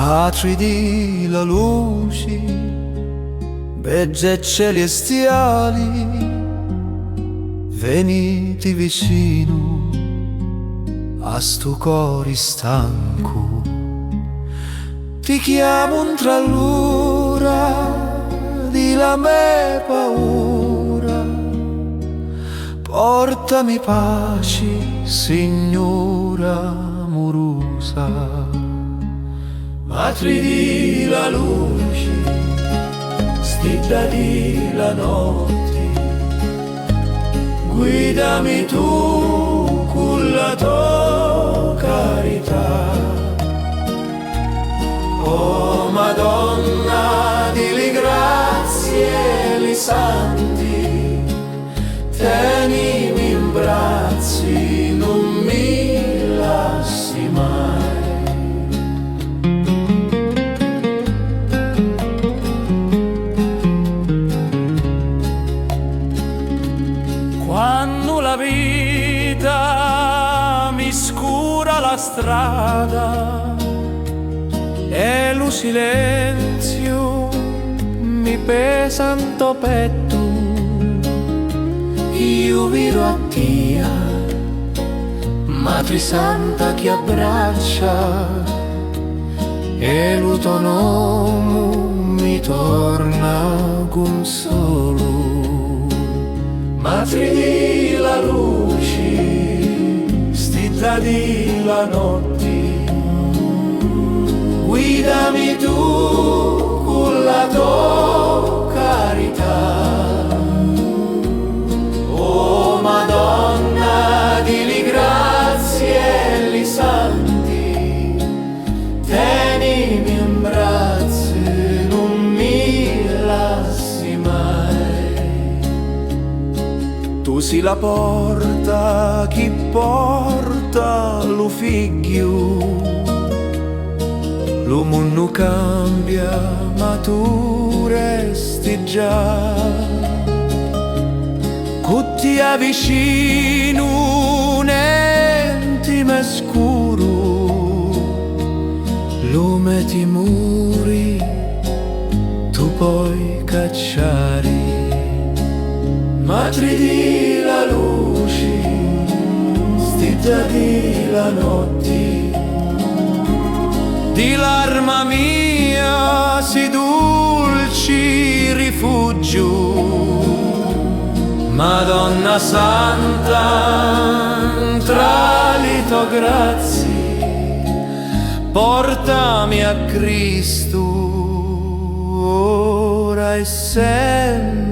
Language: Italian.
Atridi la luci, begge celestiali, veniti vicino a sto cori stanco. Ti chiamo tra l'ora di la mia paura, portami pace, signora amorosa. Matri di la luce, stilla di la notte, guidami tu con la tua carità. Oh Madonna di grazie e li santi, tenimi in bracci, non mi lasci mai. Quando la vita mi scura la strada e lo silenzio mi pesa in to petto, io viro a Tia, Madre Santa che abbraccia, e lo tuo nome mi torna consolo. Madre di la luce, stilla di la notte, guidami tu con la tua carità. Oh Madonna di grazie e li santi, tenimi in braccio, non mi lasci mai. Tu sei la porta che porta lo figlio. Lo mondo cambia, ma tu resti già. Ti avvicino intimo e scuro, lo metti muri, tu puoi cacciare. Madre di la luce, stilla di la notte, di l'arma mia si dolci rifugio. Madonna Santa, tra le tue grazie, portami a Cristo ora e sempre.